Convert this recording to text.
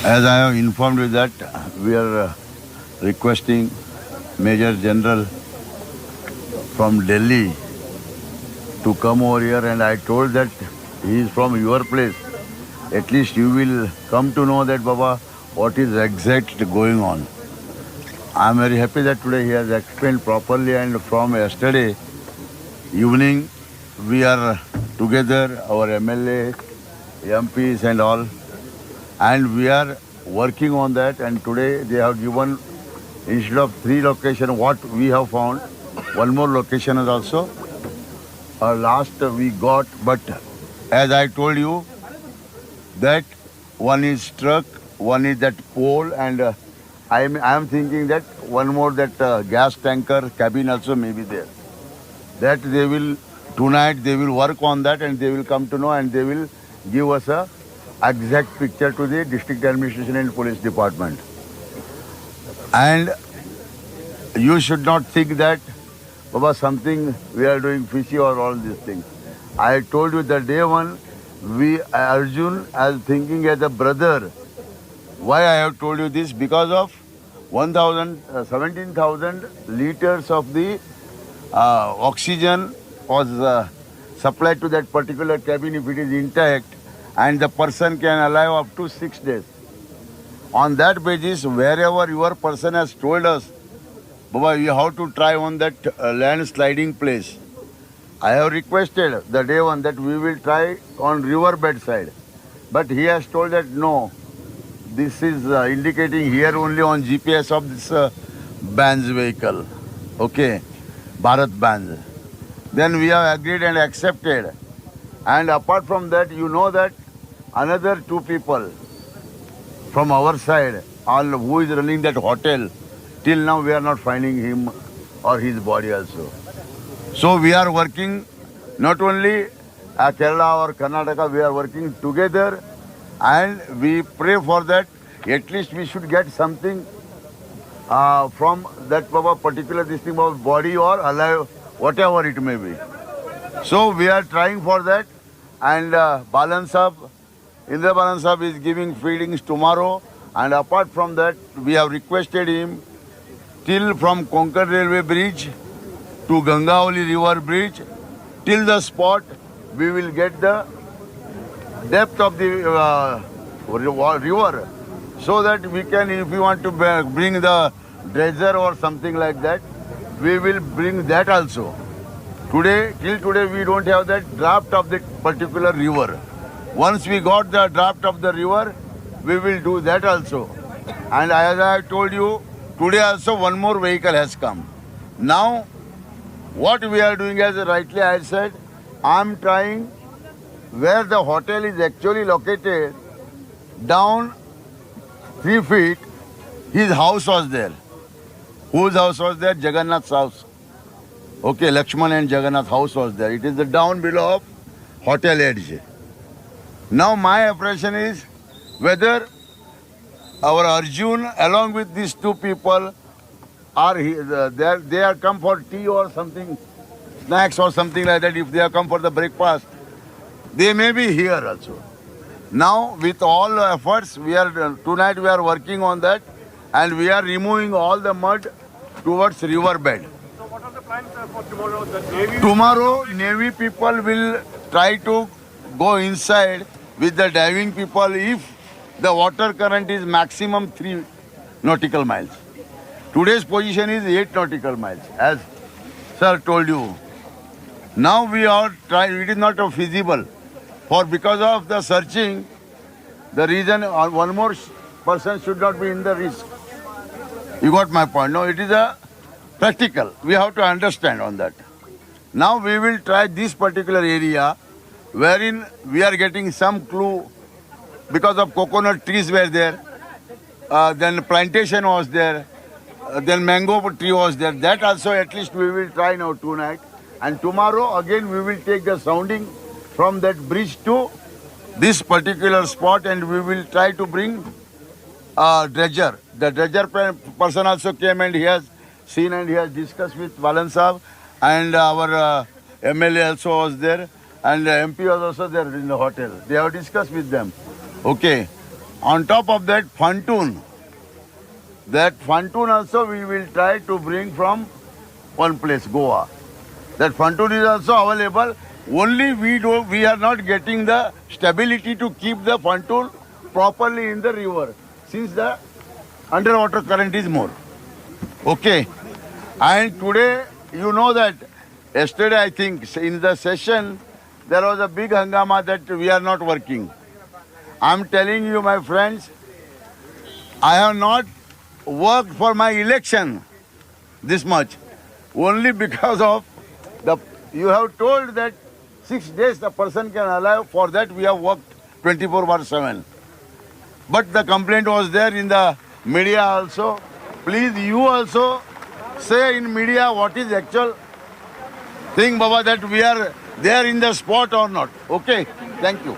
As I have informed you that we are requesting Major General from Delhi to come over here, and I told that he is from your place. At least you will come to know that Baba what is exactly going on. I am very happy that today he has explained properly, and from yesterday evening we are together, our MLA, MPs and all, and we are working on that. And today they have given, instead of 3 locations what we have found, one more location is also last we got. But as I told you that one is truck, one is that pole, and I am thinking that one more that gas tanker cabin also may be there. That they will tonight they will work on that, and they will come to know, and they will give us a exact picture to the district administration and police department. And you should not think that Baba something we are doing fishy or all these things. I told you the day one we Arjun as thinking as a brother. Why I have told you this? Because of 17,000 liters of the oxygen was supplied to that particular cabin if it is intact, and the person can alive up to 6 days. On that basis, wherever your person has told us, Baba, you have to try on that landsliding place. I have requested the day one that we will try on riverbed side. But he has told that no, this is indicating here only on GPS of this Benz vehicle. Okay, Bharat Benz. Then we have agreed and accepted. And apart from that, you know that another 2 people from our side, all who is running that hotel, till now we are not finding him or his body also. So we are working not only Kerala or Karnataka, we are working together, and we pray for that. At least we should get something from that particular this thing of body or alive, whatever it may be. So we are trying for that, and Balan Sahab, Indra Balan Sahab is giving feedings tomorrow, and apart from that, we have requested him till from Konkan Railway Bridge to Gangaoli River Bridge, till the spot, we will get the depth of the river, so that we can, if we want to bring the dredger or something like that, we will bring that also. Today, till today, we don't have that draft of that particular river. Once we got the draft of the river, we will do that also. And as I told you, today also one more vehicle has come. Now, what we are doing, as rightly I said, I am trying where the hotel is actually located, down 3 feet, his house was there. Whose house was there? Jagannath's house. Okay, Lakshman and Jagannath's house was there. It is the down below of hotel edge. Now my impression is whether our Arjun along with these 2 people are here, they are come for tea or something, snacks or something like that. If they have come for the breakfast, they may be here also. Now with all efforts, tonight we are working on that, and we are removing all the mud towards riverbed. So what are the plans for tomorrow? The Navy? Tomorrow, Navy people will try to go inside with the diving people if the water current is maximum 3 nautical miles. Today's position is 8 nautical miles, as sir told you. Now we are trying, it is not feasible. For because of the searching, the reason one more person should not be in the risk. You got my point. No, it is a practical. We have to understand on that. Now we will try this particular area wherein we are getting some clue because of coconut trees were there, then plantation was there, then mango tree was there. That also at least we will try now tonight. And tomorrow again we will take the sounding from that bridge to this particular spot, and we will try to bring dredger. The dredger person also came, and he has seen and he has discussed with Balan Sahab, and our MLA also was there, and MP was also there in the hotel. They have discussed with them. Okay. On top of that, pontoon. That pontoon also we will try to bring from one place, Goa. That pontoon is also available. Only we are not getting the stability to keep the pontoon properly in the river, since the underwater current is more. Okay. And today, you know that yesterday, I think, in the session, there was a big hangama that we are not working. I'm telling you, my friends, I have not worked for my election this much. Only because of you have told that 6 days the person can allow. For that we have worked 24/7. But the complaint was there in the media also. Please, you also say in media what is actual thing, Baba, that we are there in the spot or not. Okay, thank you.